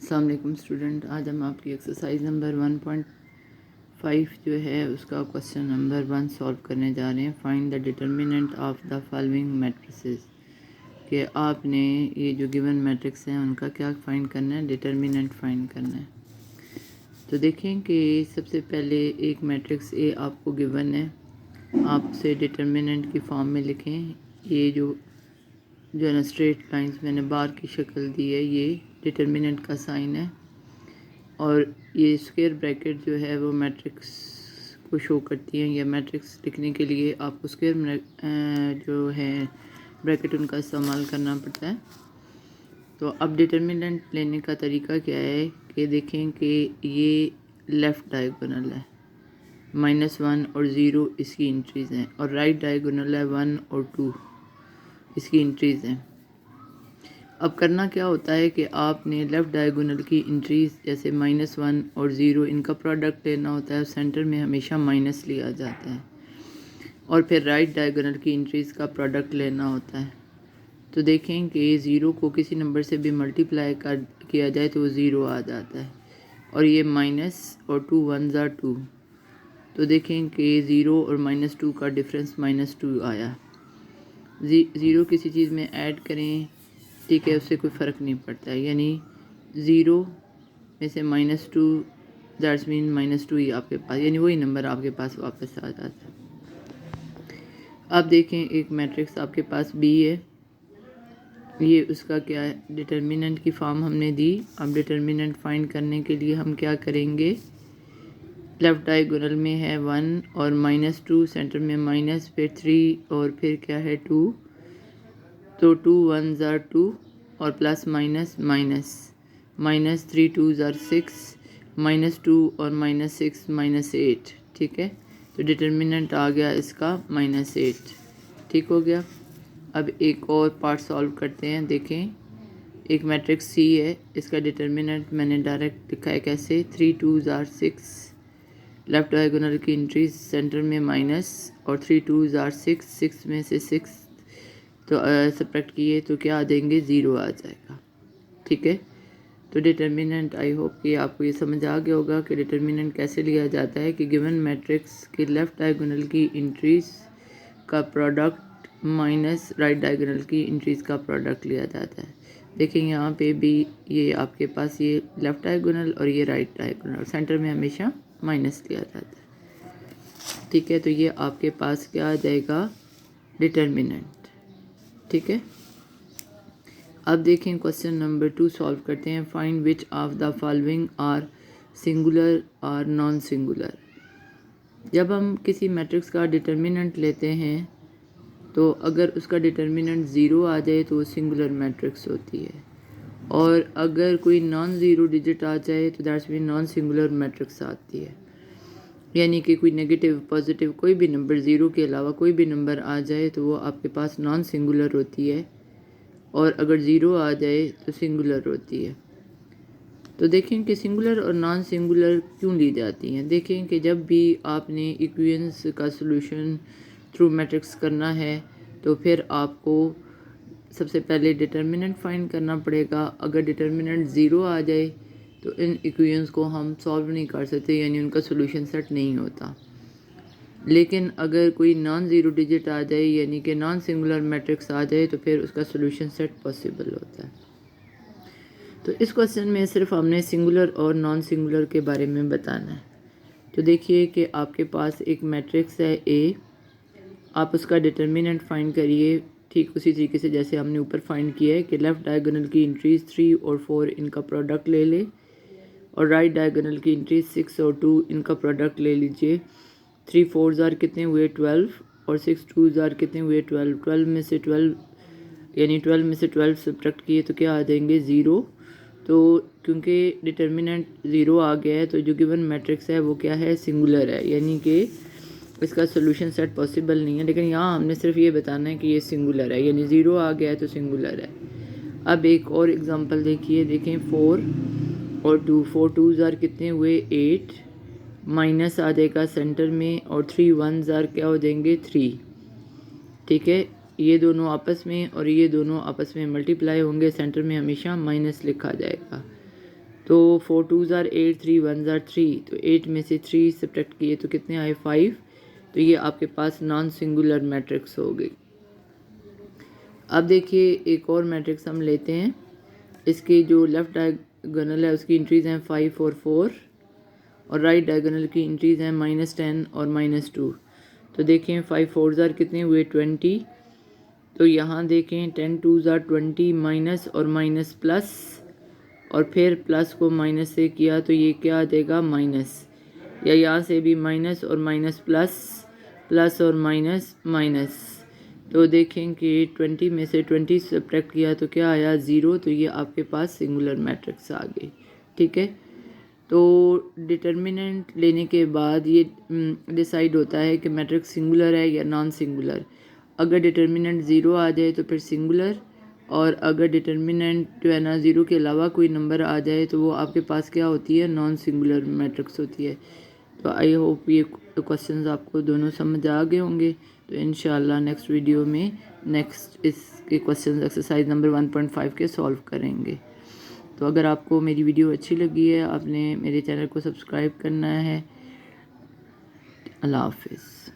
अस्सलाम वालेकुम स्टूडेंट, आज हम आपकी एक्सरसाइज नंबर 1.5 जो है उसका क्वेश्चन नंबर 1 सॉल्व करने जा रहे हैं। Find the determinant of the following matrices, कि आपने ये जो गिवन मैट्रिक्स हैं उनका क्या फाइंड करना है, डिटर्मिनेंट फाइंड करना है। तो देखें कि सबसे पहले एक मैट्रिक्स ए आपको गिवन है, आपसे डिटर्मिनेंट की फॉर्म में लिखें। ये जो है ना स्ट्रेट लाइंस मैंने बार की शक्ल दी है, ये डिटर्मिनेंट का साइन है, और ये स्क्वायर ब्रैकेट जो है वो मैट्रिक्स को शो करती हैं। या मैट्रिक्स लिखने के लिए आपको स्क्वायर जो है ब्रैकेट उनका इस्तेमाल करना पड़ता है। तो अब डिटर्मिनेंट लेने का तरीका क्या है कि देखें कि ये लेफ़्ट डायगोनल है, -1 और 0 इसकी इंट्रीज़ हैं, और राइट डायगोनल है 1 और 2 इसकी इंट्रीज़ हैं। अब करना क्या होता है कि आपने लेफ़्ट डायगोनल की इंट्रीज़ जैसे -1 और 0 इनका प्रोडक्ट लेना होता है, सेंटर में हमेशा माइनस लिया जाता है, और फिर राइट डायगोनल की इंट्रीज़ का प्रोडक्ट लेना होता है। तो देखें कि 0 को किसी नंबर से भी मल्टीप्लाई किया जाए तो वो 0 आ जाता है, और ये माइनस और 2 1 ज़ा 2। तो देखें कि 0 और -2 का डिफरेंस -2 आया। 0 किसी चीज़ में ऐड करें, ठीक है, उससे कोई फ़र्क नहीं पड़ता है, यानी 0 में से -2 दैट्स मीन -2 ही आपके पास, यानी वही नंबर आपके पास वापस आ जाता है। अब देखें एक मैट्रिक्स आपके पास B है, ये उसका क्या है, डिटर्मिनेंट की फॉर्म हमने दी। अब डिटर्मिनेंट फाइंड करने के लिए हम क्या करेंगे, लेफ़्ट डायगोनल में है 1 और -2, सेंटर में माइनस, फिर 3 और फिर क्या है 2, तो 2 1 ज़ा 2 और प्लस माइनस माइनस, -3 2 ज़ा 6, -2 और -6 -8, ठीक है। तो डिटर्मिनेंट आ गया इसका -8, ठीक हो गया। अब एक और पार्ट सॉल्व करते हैं। देखें एक मैट्रिक्स C है, इसका डिटर्मिनेंट मैंने डायरेक्ट लिखा है कैसे, 3 2 ज़ा 6, लेफ़्ट डायगोनल की इंट्रीज सेंटर में माइनस, और 3 2 ज़ा 6, 6 में से 6 तो सब्ट्रैक्ट किए तो क्या आ देंगे, 0 आ जाएगा, ठीक है। तो डिटर्मिनेंट, आई होप कि आपको ये समझ आ गया होगा कि डिटर्मिनेंट कैसे लिया जाता है, कि गिवन मैट्रिक्स के लेफ़्ट डायगोनल की इंट्रीज का प्रोडक्ट माइनस राइट डायगोनल की इंट्रीज का प्रोडक्ट लिया जाता है। देखिए यहाँ पे भी ये आपके पास ये लेफ़्ट डायगोनल और ये राइट डायगोनल, सेंटर में हमेशा माइनस लिया जाता है, ठीक है। तो ये आपके पास क्या आ जाएगा, डिटर्मिनेंट, ठीक है। अब देखें क्वेश्चन नंबर 2 सॉल्व करते हैं। Find which of the following are singular और नॉन सिंगुलर। जब हम किसी मैट्रिक्स का डिटर्मिनेंट लेते हैं तो अगर उसका डिटर्मिनेंट 0 आ जाए तो वो सिंगुलर मैट्रिक्स होती है, और अगर कोई नॉन ज़ीरो डिजिट आ जाए तो that's mean non singular matrix आती है। यानी कि कोई नेगेटिव पॉजिटिव कोई भी नंबर, 0 के अलावा कोई भी नंबर आ जाए तो वो आपके पास नॉन सिंगुलर होती है, और अगर 0 आ जाए तो सिंगुलर होती है। तो देखें कि सिंगुलर और नॉन सिंगुलर क्यों ली जाती हैं। देखें कि जब भी आपने इक्वेशंस का सॉल्यूशन थ्रू मैट्रिक्स करना है तो फिर आपको सबसे पहले डिटर्मिनेंट फाइंड करना पड़ेगा। अगर डिटर्मिनेंट 0 आ जाए तो इन इक्वेशंस को हम सॉल्व नहीं कर सकते, यानी उनका सॉल्यूशन सेट नहीं होता। लेकिन अगर कोई नॉन ज़ीरो डिजिट आ जाए, यानी कि नॉन सिंगुलर मैट्रिक्स आ जाए, तो फिर उसका सॉल्यूशन सेट पॉसिबल होता है। तो इस क्वेश्चन में सिर्फ हमने सिंगुलर और नॉन सिंगुलर के बारे में बताना है। तो देखिए कि आपके पास एक मैट्रिक्स है A, आप उसका डिटर्मिनेंट फाइंड करिए ठीक उसी तरीके से जैसे हमने ऊपर फाइंड किया है, कि लेफ़्ट डायगोनल की इंट्रीज 3 और 4 इनका प्रोडक्ट ले ले, और राइट डायगोनल की इंट्रीज 6 और 2 इनका प्रोडक्ट ले लीजिए। 3 4 ज़ार कितने हुए 12, और 6 2 ज़ार कितने हुए 12। 12 में से 12 यानी 12 में से 12 सब्ट्रैक्ट किए तो क्या आ जाएंगे, 0। तो क्योंकि डिटर्मिनेंट 0 आ गया है तो जो गिवन मैट्रिक्स है वो क्या है, सिंगुलर है, यानी कि इसका सोल्यूशन सेट पॉसिबल नहीं है। लेकिन यहाँ हमने सिर्फ ये बताना है कि ये सिंगुलर है, यानी 0 आ गया है तो सिंगुलर है। अब एक और एग्जांपल देखिए, देखें 4 और 2, 4 2 ज़ार कितने हुए 8, माइनस आ जाएगा सेंटर में, और 3 1 ज़ार क्या हो जाएंगे 3, ठीक है। ये दोनों आपस में और ये दोनों आपस में मल्टीप्लाई होंगे, सेंटर में हमेशा माइनस लिखा जाएगा। तो 4 2s are 8, 3 1s are 3, तो 8 में से 3 सब्ट्रैक्ट किए तो कितने आए 5। तो ये आपके पास नॉन सिंगुलर मैट्रिक्स हो गई। अब देखिए एक और मैट्रिक्स हम लेते हैं। इसकी जो लेफ़्ट डायगोनल है उसकी इंट्रीज़ हैं 5 और 4 और राइट डायगोनल की इंट्रीज़ हैं -10 और -2। तो देखें 5 4s are कितने हुए 20। तो यहाँ देखें 10 2s are 20, माइनस और माइनस प्लस और फिर प्लस को माइनस से किया तो ये क्या आ जाएगा माइनस, या यहाँ से भी माइनस और माइनस प्लस, प्लस और माइनस माइनस। तो देखें कि 20 में से 20 सब्ट्रैक्ट किया तो क्या आया 0। तो ये आपके पास सिंगुलर मैट्रिक्स आ गई। ठीक है, तो डिटर्मिनेंट लेने के बाद ये डिसाइड होता है कि मैट्रिक्स सिंगुलर है या नॉन सिंगुलर। अगर डिटर्मिनेंट 0 आ जाए तो फिर सिंगुलर, और अगर डिटर्मिनेंट जो है ना 0 के अलावा कोई नंबर आ जाए तो वो आपके पास क्या होती है नॉन सिंगुलर मैट्रिक्स होती है। तो आई होप ये क्वेश्चंस आपको दोनों समझ आ गए होंगे। तो इंशाल्लाह नेक्स्ट वीडियो में नेक्स्ट इसके क्वेश्चंस एक्सरसाइज नंबर 1.5 के सॉल्व करेंगे। तो अगर आपको मेरी वीडियो अच्छी लगी है आपने मेरे चैनल को सब्सक्राइब करना है। अल्लाह हाफिज़।